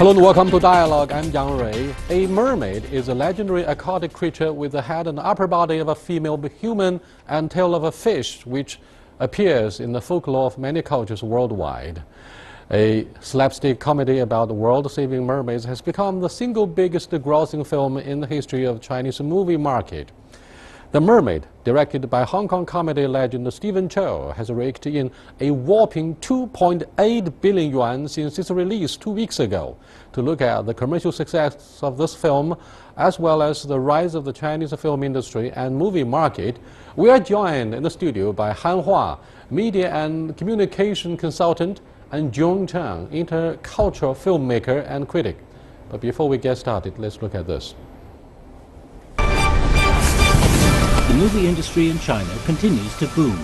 Hello and welcome to Dialogue. I'm Yang Rui. A mermaid is a legendary aquatic creature with the head and upper body of a female human and tail of a fish, which appears in the folklore of many cultures worldwide. A slapstick comedy about world-saving mermaids has become the single biggest grossing film in the history of Chinese movie market. The Mermaid, directed by Hong Kong comedy legend Stephen Chow, has raked in a whopping 2.8 billion yuan since its release 2 weeks ago. To look at the commercial success of this film, as well as the rise of the Chinese film industry and movie market, we are joined in the studio by Han Hua, media and communication consultant, and Jung Chang, intercultural filmmaker and critic. But before we get started, let's look at this. The movie industry in China continues to boom.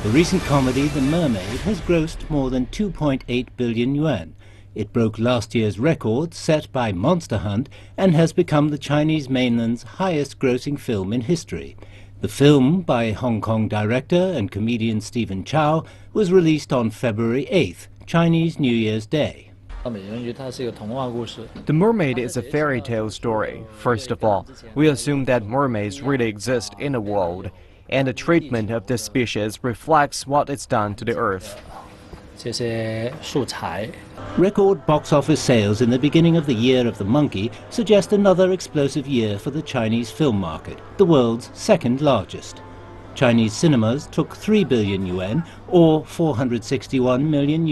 The recent comedy, The Mermaid, has grossed more than 2.8 billion yuan. It broke last year's record set by Monster Hunt and has become the Chinese mainland's highest-grossing film in history. The film, by Hong Kong director and comedian Stephen Chow, was released on February 8th, Chinese New Year's Day. The Mermaid is a fairy tale story. First of all, we assume that mermaids really exist in the world, and the treatment of this species reflects what it's done to the earth. Record box office sales in the beginning of the Year of the Monkey suggest another explosive year for the Chinese film market, the world's second largest. Chinese cinemas took 3 billion yuan, or $461 million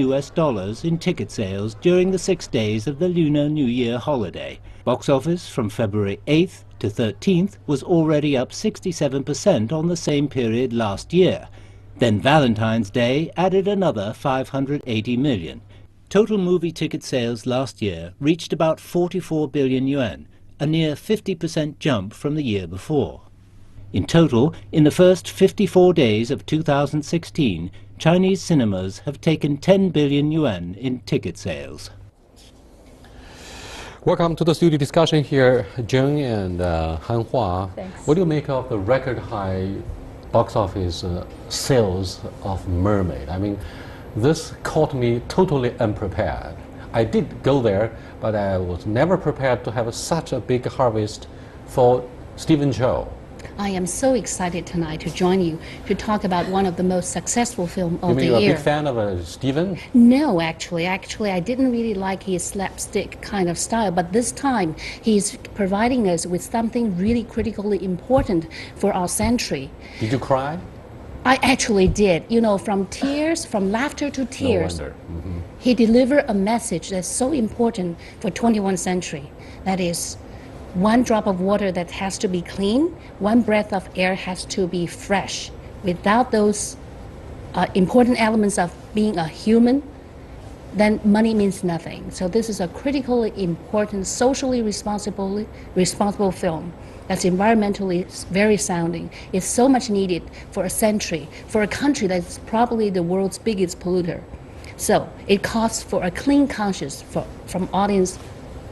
in ticket sales during the 6 days of the Lunar New Year holiday. Box office from February 8th to 13th was already up 67% on the same period last year. Then Valentine's Day added another 580 million. Total movie ticket sales last year reached about 44 billion yuan, a near 50% jump from the year before. In total, in the first 54 days of 2016, Chinese cinemas have taken 10 billion yuan in ticket sales. Welcome to the studio discussion here, Zheng and Han Hua. Thanks. What do you make of the record high box office sales of Mermaid? I mean, this caught me totally unprepared. I did go there, but I was never prepared to have such a big harvest for Stephen Chow. I am so excited tonight to join you to talk about one of the most successful films of the year. You mean you're a big fan of Stephen? No, actually I didn't really like his slapstick kind of style, but this time he's providing us with something really critically important for our century. Did you cry? I actually did. You know, from laughter to tears. No wonder. Mm-hmm. He delivered a message that's so important for 21st century. That is, one drop of water that has to be clean, one breath of air has to be fresh. Without those important elements of being a human, then money means nothing. So this is a critically important, socially responsible film that's environmentally very sounding. It's so much needed for a century, for a country that's probably the world's biggest polluter. So it calls for a clean conscience from audience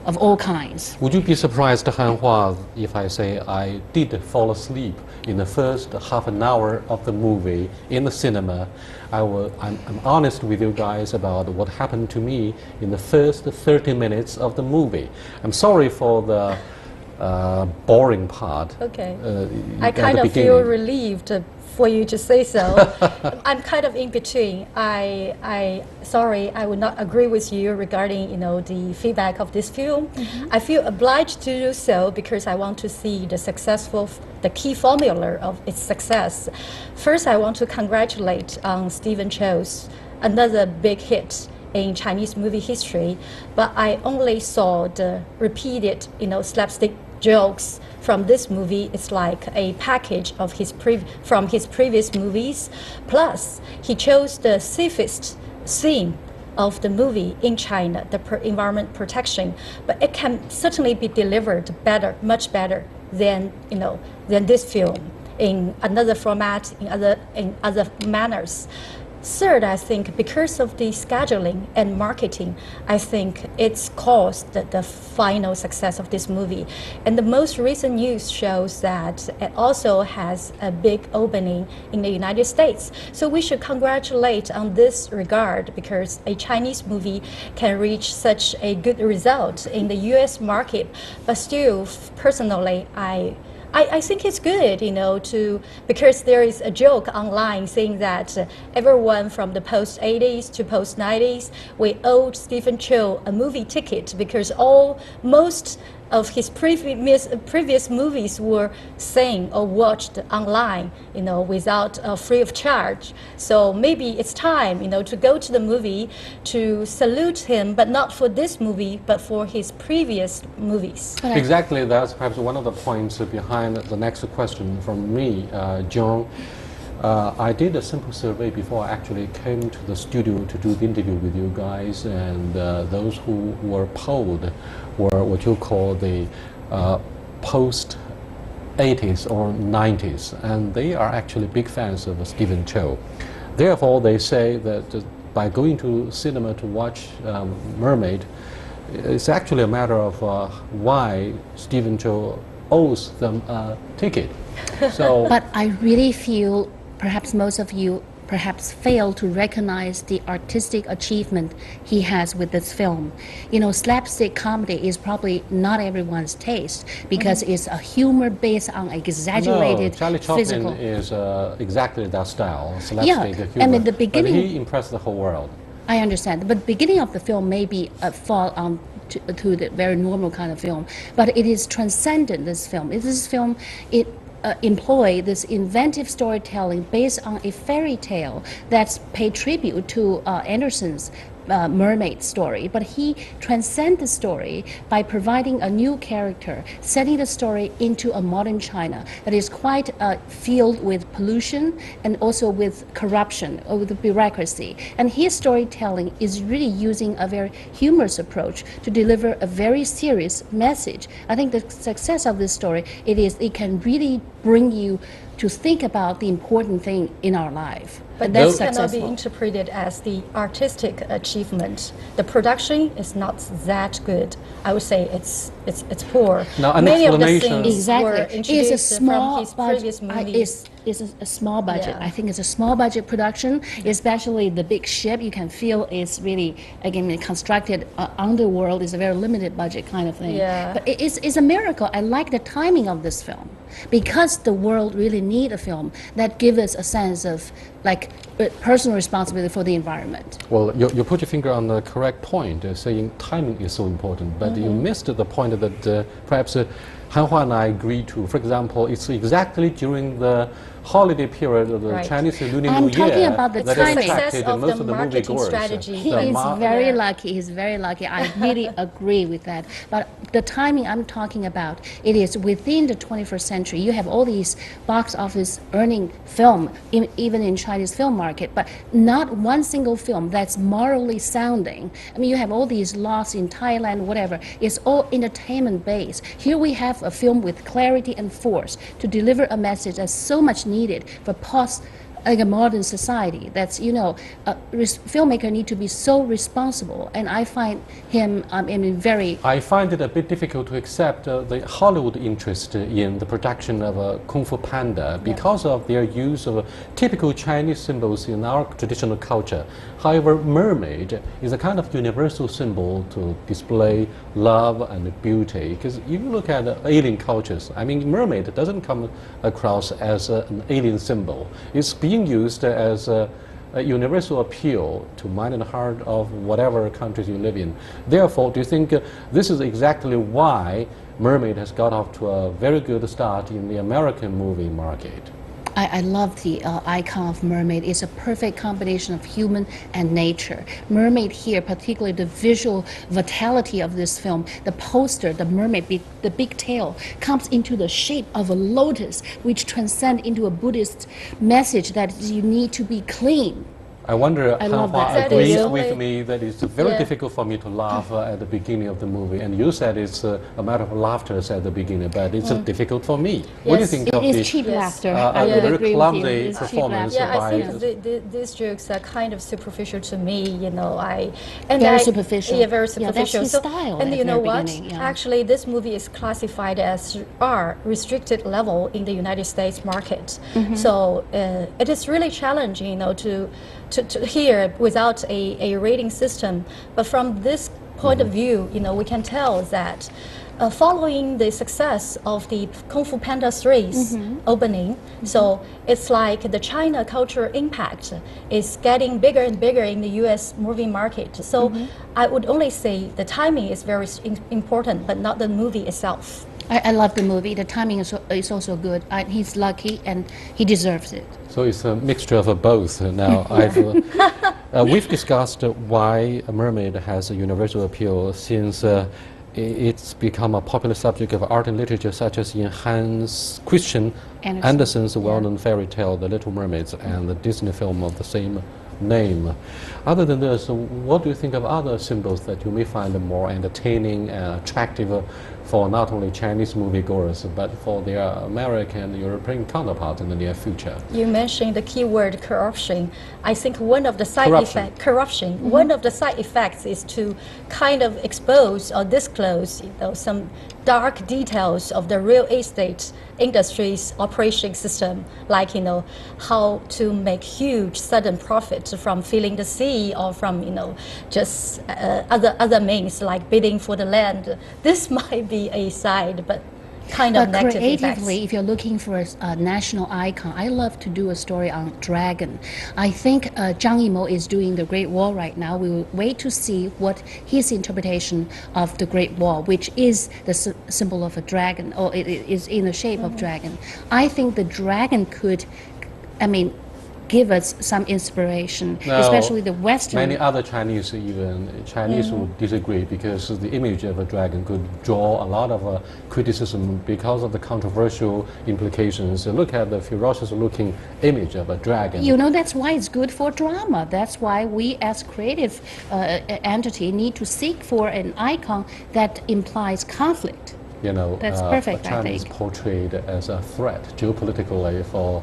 of all kinds. Would you be surprised, Han Hua, if I say I did fall asleep in the first half an hour of the movie in the cinema? I'm honest with you guys about what happened to me in the first 30 minutes of the movie. I'm sorry for the boring part. Okay. I kind of feel relieved for you to say so. I'm kind of in between. Sorry, I would not agree with you regarding the feedback of this film. Mm-hmm. I feel obliged to do so because I want to see the key formula of its success. First, I want to congratulate Stephen Chow's another big hit in Chinese movie history, but I only saw the repeated slapstick jokes from this movie. It's like a package of from his previous movies. Plus, he chose the safest theme of the movie in China, the environment protection. But it can certainly be delivered better, much better than this film in another format, in other manners. Third, I think because of the scheduling and marketing, I think it's caused the final success of this movie. And the most recent news shows that it also has a big opening in the United States. So we should congratulate on this regard, because a Chinese movie can reach such a good result in the US market. But still, personally, I think it's good, because there is a joke online saying that everyone from the post-80s to post-90s, we owed Stephen Chow a movie ticket, because most of his previous movies were seen or watched online, without free of charge. So maybe it's time, to go to the movie to salute him, but not for this movie, but for his previous movies. Exactly, that's perhaps one of the points behind the next question from me, John. I did a simple survey before I actually came to the studio to do the interview with you guys, and those who were polled were what you call the post-80s or 90s, and they are actually big fans of Stephen Chow. Therefore, they say that by going to cinema to watch Mermaid, it's actually a matter of why Stephen Chow owes them a ticket. So, but I really feel perhaps most of you perhaps fail to recognize the artistic achievement he has with this film. Slapstick comedy is probably not everyone's taste, because it's a humor based on exaggerated Charlie physical. Chaplin is exactly that style, slapstick humor. I mean, the beginning, but he impressed the whole world. I understand, but the beginning of the film maybe fall on to the very normal kind of film, but it is transcendent, this film. It employ this inventive storytelling based on a fairy tale that's pay tribute to Anderson's mermaid story, but he transcends the story by providing a new character, setting the story into a modern China that is quite filled with pollution and also with corruption or with bureaucracy. And his storytelling is really using a very humorous approach to deliver a very serious message. I think the success of this story, it can really bring you to think about the important thing in our life. But that's this cannot be successful. interpreted as the artistic achievement. The production is not that good. I would say it's poor. Now, an Many of the explanation- scenes Exactly. were It's a introduced small from his previous budget. movies. It's a small budget. Yeah. I think it's a small budget production, especially the big ship. You can feel it's really, again, constructed underworld is a very limited budget kind of thing. Yeah. But it's a miracle. I like the timing of this film, because the world really need a film that gives us a sense of personal responsibility for the environment. Well, you put your finger on the correct point, saying timing is so important, but you missed the point that perhaps Han Hua and I agree to. For example, it's exactly during the holiday period of the Right. Chinese Lunar I'm New Year talking about the that timing. attracted Success of most the of the marketing moviegoers. strategy. He The is mar- very Yeah. lucky. He's very lucky. I really agree with that. But the timing I'm talking about, it is within the 21st century. You have all these box office earning film, even in Chinese film market, but not one single film that's morally sounding. I mean, you have all these laws in Thailand, whatever. It's all entertainment based. Here we have a film with clarity and force to deliver a message that's so much needed for a modern society. That's, filmmaker need to be so responsible, and I find him very. I find it a bit difficult to accept the Hollywood interest in the production of Kung Fu Panda because of their use of typical Chinese symbols in our traditional culture. However, mermaid is a kind of universal symbol to display love and beauty. Because if you look at alien cultures, I mean, mermaid doesn't come across as an alien symbol. It's being used as a universal appeal to mind and heart of whatever countries you live in. Therefore, do you think this is exactly why Mermaid has got off to a very good start in the American movie market? I love the icon of mermaid. It's a perfect combination of human and nature. Mermaid here, particularly the visual vitality of this film, the poster, the mermaid, the big tail, comes into the shape of a lotus, which transcends into a Buddhist message that you need to be clean. I wonder I how love far that. agrees That is with only- me that it's very Yeah. difficult for me to laugh at the beginning of the movie. And you said it's a matter of laughter at the beginning, but it's difficult for me. What do you Yes. think It of is the cheap laughter. a I would very agree with you. clumsy It's cheap performance laughter. Yeah, by I think these jokes are kind of superficial to me. Very superficial. Yeah, very Yeah, that's superficial. his style And at you know very what? beginning, yeah. Actually, this movie is classified as R, restricted level, in the United States market. So it is really challenging, to hear without a rating system. But from this point of view, we can tell that. Following the success of the Kung Fu Panda 3's opening, so it's like the China cultural impact is getting bigger and bigger in the U.S. movie market. So I would only say the timing is very important, but not the movie itself. I love the movie. The timing is also good. He's lucky and he deserves it. So it's a mixture of both. Now, we've discussed why Mermaid has a universal appeal since it's become a popular subject of art and literature, such as in Hans Christian Andersen's well-known fairy tale, The Little Mermaids, and the Disney film of the same name. Other than this, what do you think of other symbols that you may find more entertaining and attractive for not only Chinese moviegoers, but for their American and European counterparts in the near future? You mentioned the keyword corruption. I think one of the side Corruption. One of the side effects is to kind of expose or disclose, some dark details of the real estate industry's operation system, like how to make huge sudden profits from filling the sea or from just other means like bidding for the land. This might be a side, but kind of negative creatively, effects. if you're looking for a national icon, I love to do a story on dragon. I think Zhang Yimou is doing the Great Wall right now. We will wait to see what his interpretation of the Great Wall, which is the symbol of a dragon, or it is in the shape of dragon. I think the dragon could, give us some inspiration, Now, especially the Western. Many other Chinese would disagree because the image of a dragon could draw a lot of criticism because of the controversial implications. Look at the ferocious-looking image of a dragon. That's why it's good for drama. That's why we as creative entity need to seek for an icon that implies conflict. That's perfect, China is portrayed as a threat geopolitically for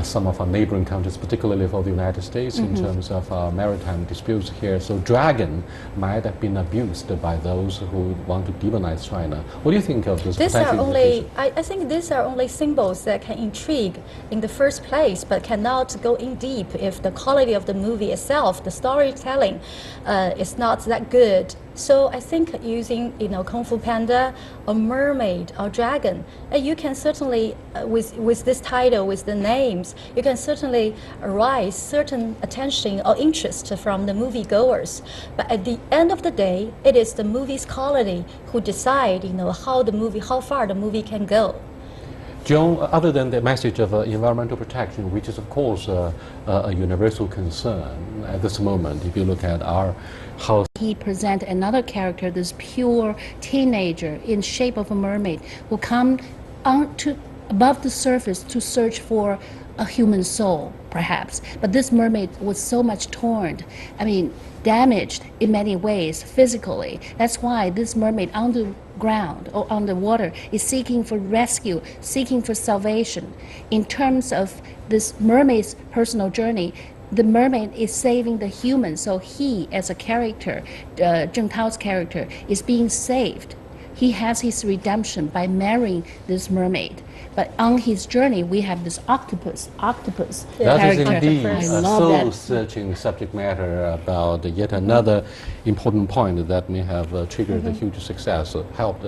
some of our neighboring countries, particularly for the United States, in terms of maritime disputes here. So dragon might have been abused by those who want to demonize China. What do you think of this? I think these are only symbols that can intrigue in the first place, but cannot go in deep if the quality of the movie itself, the storytelling, is not that good. So I think using Kung Fu Panda or mermaid or dragon, you can certainly with this title, with the names, you can certainly arise certain attention or interest from the moviegoers. But at the end of the day, it is the movie's quality who decide how far the movie can go. Joan, other than the message of environmental protection, which is of course a universal concern at this moment, if you look at our house. He presents another character, this pure teenager in shape of a mermaid, who come above the surface to search for a human soul, perhaps. But this mermaid was so much torn, damaged in many ways physically. That's why this mermaid on the ground or on the water is seeking for rescue, seeking for salvation. In terms of this mermaid's personal journey, the mermaid is saving the human, so he, as a character, Zheng Tao's character, is being saved. He has his redemption by marrying this mermaid. But on his journey, we have this octopus That character. is indeed I a love that. soul-searching subject matter about yet another important point that may have triggered a huge success, helped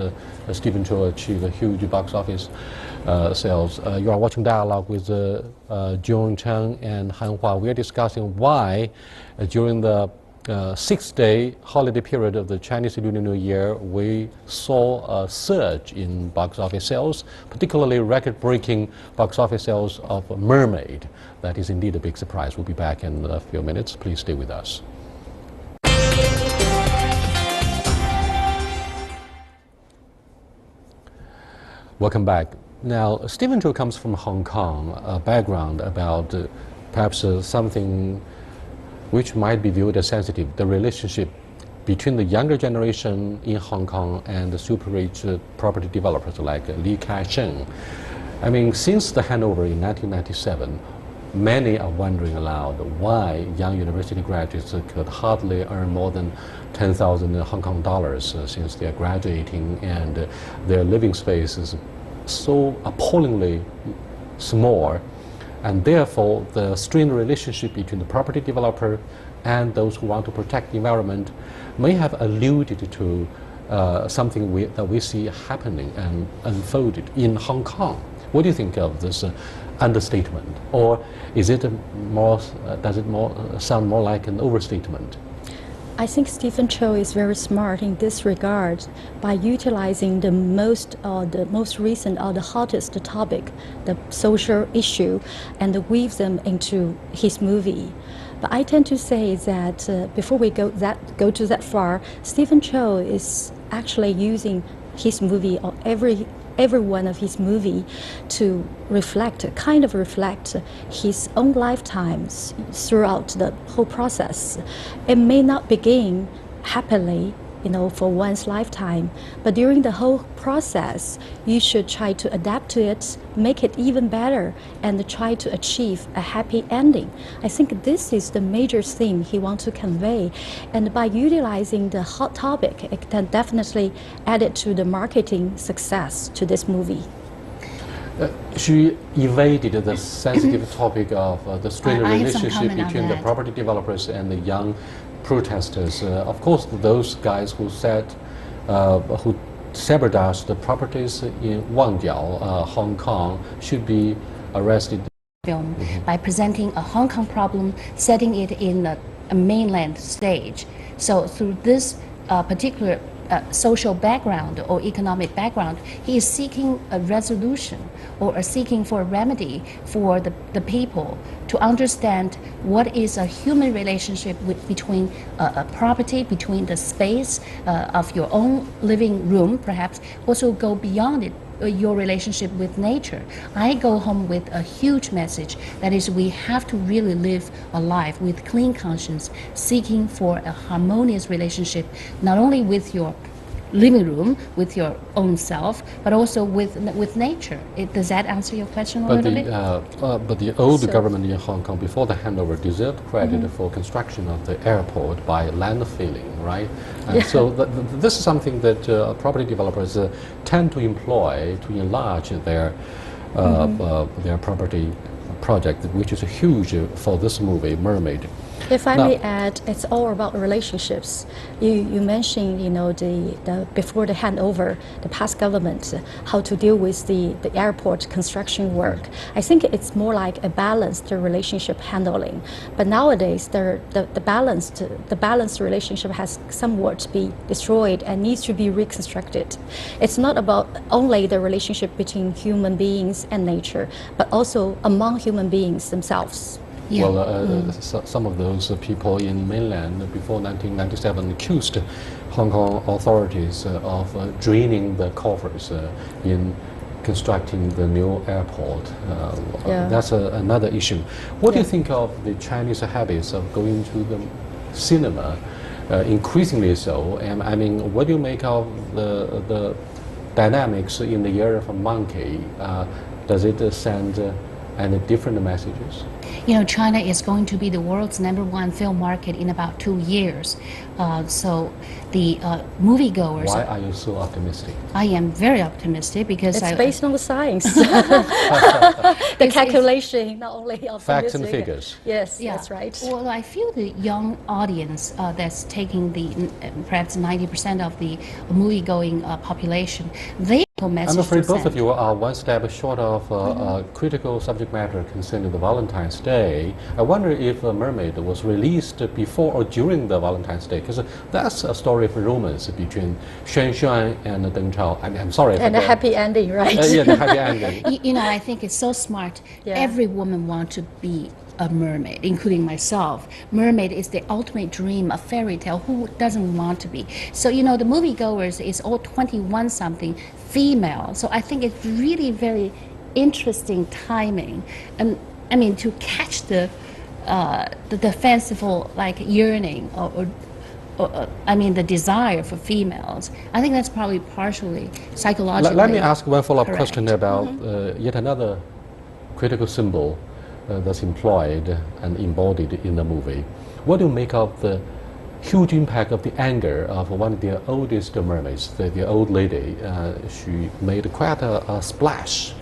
Stephen Chow achieve a huge box office sales. You are watching Dialogue with Joan Chang and Han Hua. We are discussing why during the 6-day holiday period of the Chinese Lunar New Year, we saw a surge in box office sales, particularly record-breaking box office sales of Mermaid. That is indeed a big surprise. We'll be back in a few minutes. Please stay with us. Welcome back. Now, Stephen Chow comes from Hong Kong, a background about perhaps something which might be viewed as sensitive, the relationship between the younger generation in Hong Kong and the super rich property developers like Li Ka-shing. I mean, since the handover in 1997, many are wondering aloud why young university graduates could hardly earn more than 10,000 Hong Kong dollars since they are graduating, and their living space is so appallingly small, and therefore the strained relationship between the property developer and those who want to protect the environment may have alluded to something that we see happening and unfolded in Hong Kong. What do you think of this understatement, or is it more? Does it sound more like an overstatement? I think Stephen Chow is very smart in this regard by utilizing the most recent or the hottest topic, the social issue, and weave them into his movie. But I tend to say that before we go to that far, Stephen Chow is actually using his movie or every one of his movie to reflect his own lifetimes throughout the whole process. It may not begin happily, for one's lifetime, but during the whole process, you should try to adapt to it, make it even better, and try to achieve a happy ending. I think this is the major theme he wants to convey, and by utilizing the hot topic, it can definitely add it to the marketing success to this movie. She evaded the sensitive topic of the strained relationship between the property developers and the young protesters. Of course, those guys who sabotaged the properties in Wangjiao, Hong Kong, should be arrested. Film by presenting a Hong Kong problem, setting it in a mainland stage. So through this particular social background or economic background, he is seeking a resolution or seeking for a remedy for the people to understand what is a human relationship between a property, between the space of your own living room, perhaps also go beyond it, your relationship with nature. I go home with a huge message, that is, we have to really live a life with clean conscience, seeking for a harmonious relationship, not only with your living room, with your own self, but also with nature. Does that answer your question a little bit? But the old government in Hong Kong, before the handover, deserved credit for construction of the airport by landfilling, right? And so this is something that property developers tend to employ to enlarge their property project, which is huge for this movie, Mermaid. If I may add, it's all about relationships. You mentioned, the before the handover, the past government, how to deal with the airport construction work. I think it's more like a balanced relationship handling. But nowadays, the balanced relationship has somewhat be destroyed and needs to be reconstructed. It's not about only the relationship between human beings and nature, but also among human beings themselves. Yeah. Well, some of those people in mainland before 1997 accused Hong Kong authorities of draining the coffers in constructing the new airport. That's another issue. What do you think of the Chinese habits of going to the cinema, increasingly so? And I mean, what do you make of the dynamics in the year of a monkey? Does it send any different messages? China is going to be the world's #1 film market in about 2 years. So the moviegoers... Why are you so optimistic? I am very optimistic because it's based on the science. The calculation, not only of facts and figures. Yes, that's right. Well, I feel the young audience that's taking perhaps 90% of the movie-going population, they... I'm afraid both of you are one step short of critical subject matter concerning the Valentine's Day. I wonder if Mermaid was released before or during the Valentine's Day, because that's a story of romance between Xuan Xuan and Deng Chao. I'm sorry. And a happy ending, right? Yeah, the happy ending. I think it's so smart. Every woman wants to be a mermaid, including myself. Mermaid is the ultimate dream, a fairy tale. Who doesn't want to be? So, the moviegoers is all 21-something female. So I think it's really very interesting timing. And I mean, to catch the the fanciful like yearning I mean the desire for females. I think that's probably partially psychologically. Let me ask one follow-up correct. question about yet another critical symbol that's employed and embodied in the movie. What do you make of the huge impact of the anger of one of the oldest mermaids, the old lady? She made quite a splash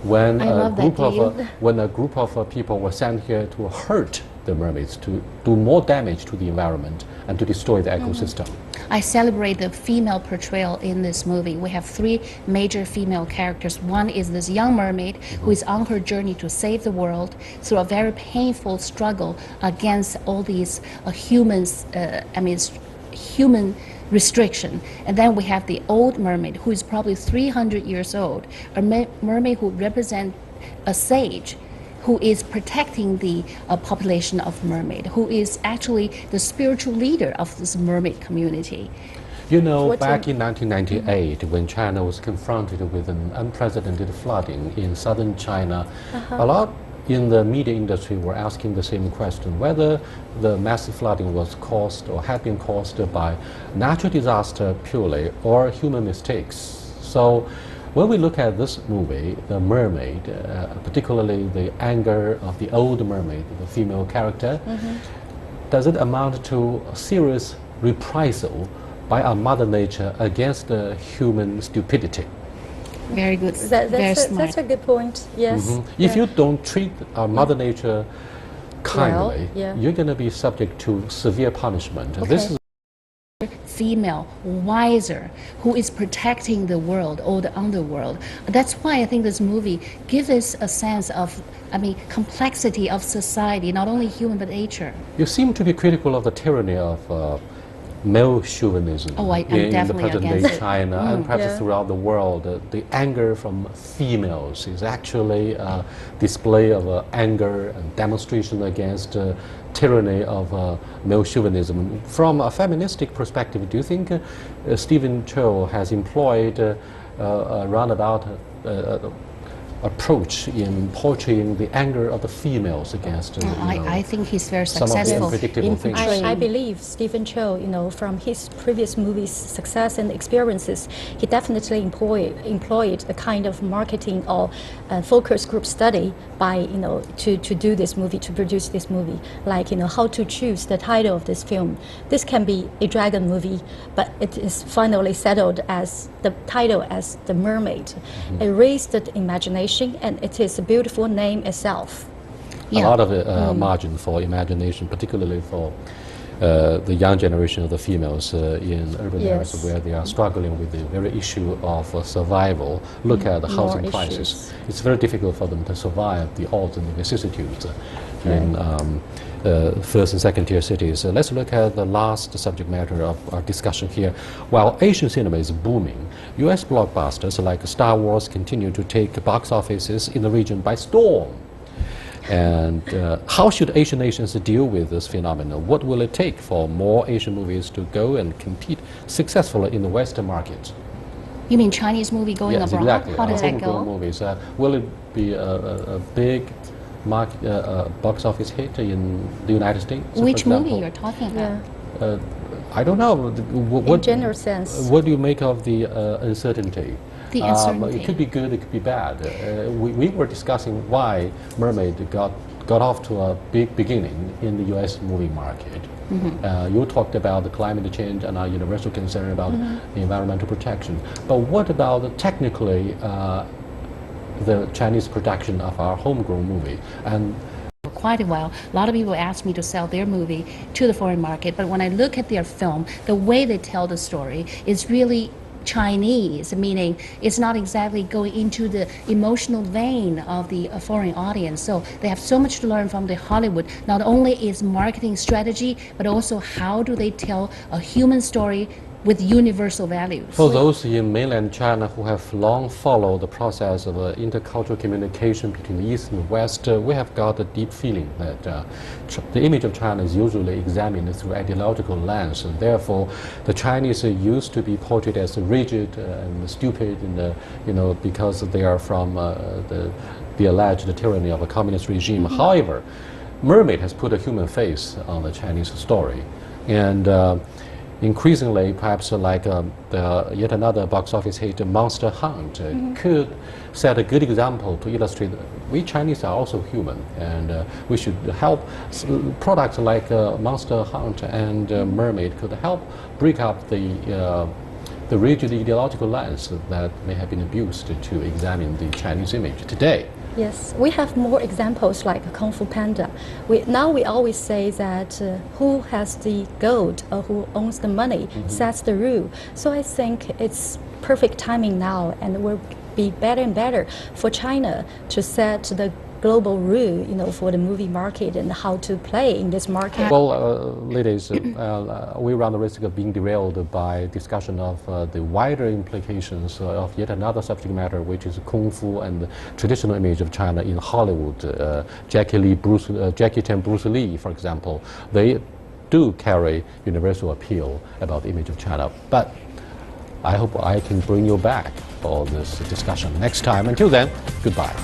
when a group of people were sent here to hurt the mermaids, to do more damage to the environment and to destroy the ecosystem. I celebrate the female portrayal in this movie. We have three major female characters. One is this young mermaid who is on her journey to save the world through a very painful struggle against all these human restriction. And then we have the old mermaid who is probably 300 years old, a mermaid who represents a sage who is protecting the population of mermaid, who is actually the spiritual leader of this mermaid community. You know, back in 1998, when China was confronted with an unprecedented flooding in southern China, a lot in the media industry were asking the same question, whether the massive flooding was caused or had been caused by natural disaster purely or human mistakes. So when we look at this movie, The Mermaid, particularly the anger of the old mermaid, the female character, does it amount to a serious reprisal by our Mother Nature against human stupidity? Very good. That's a good point. Yes. If you don't treat our Mother Nature kindly, you're going to be subject to severe punishment. This is female, wiser, who is protecting the world or the underworld. That's why I think this movie gives us a sense of, complexity of society, not only human but nature. You seem to be critical of the tyranny of male chauvinism in the present-day China and perhaps throughout the world. The anger from females is actually a display of anger and demonstration against tyranny of male chauvinism. From a feministic perspective, do you think Stephen Chow has employed a roundabout approach in portraying the anger of the females against I think he's very some successful. of the unpredictable things? I believe Stephen Chow, from his previous movies' success and experiences, he definitely employed a kind of marketing or focus group study by, to do this movie, to produce this movie, like, how to choose the title of this film. This can be a dragon movie, but it is finally settled as the title as The Mermaid. It raised the imagination, and it is a beautiful name itself. A lot of margin for imagination, particularly for the young generation of the females in urban areas where they are struggling with the very issue of survival. Look at the housing crisis. It's very difficult for them to survive the odds and the vicissitudes in first and second tier cities. Let's look at the last subject matter of our discussion here. While Asian cinema is booming, US blockbusters like Star Wars continue to take box offices in the region by storm. And how should Asian nations deal with this phenomenon? What will it take for more Asian movies to go and compete successfully in the Western market? You mean Chinese movie going abroad? Exactly. How does that go? Movies. Will it be a big box office hit in the United States? Which movie you're talking about? I don't know. In general sense. What do you make of the uncertainty? The uncertainty. It could be good, it could be bad. We were discussing why Mermaid got off to a big beginning in the US movie market. You talked about the climate change and our universal concern about environmental protection. But what about technically the Chinese production of our homegrown movie? And quite a while, a lot of people ask me to sell their movie to the foreign market, but when I look at their film, the way they tell the story is really Chinese, meaning it's not exactly going into the emotional vein of the foreign audience. So they have so much to learn from the Hollywood. Not only is marketing strategy, but also how do they tell a human story with universal values. For those in mainland China who have long followed the process of intercultural communication between the East and West, we have got a deep feeling that the image of China is usually examined through ideological lens, and therefore the Chinese used to be portrayed as rigid and stupid, and because they are from the alleged tyranny of a communist regime. However, Mermaid has put a human face on the Chinese story, and increasingly, perhaps yet another box office hit, Monster Hunt, could set a good example to illustrate that we Chinese are also human, and we should help. Products like Monster Hunt and Mermaid could help break up the rigid ideological lens that may have been abused to examine the Chinese image today. Yes, we have more examples like Kung Fu Panda. Now we always say that who has the gold or who owns the money sets the rule. So I think it's perfect timing now, and it will be better and better for China to set the global rule, for the movie market and how to play in this market. Well, ladies, we run the risk of being derailed by discussion of the wider implications of yet another subject matter, which is Kung Fu and the traditional image of China in Hollywood. Jackie Chan, Bruce Lee, for example, they do carry universal appeal about the image of China. But I hope I can bring you back for this discussion next time. Until then, goodbye.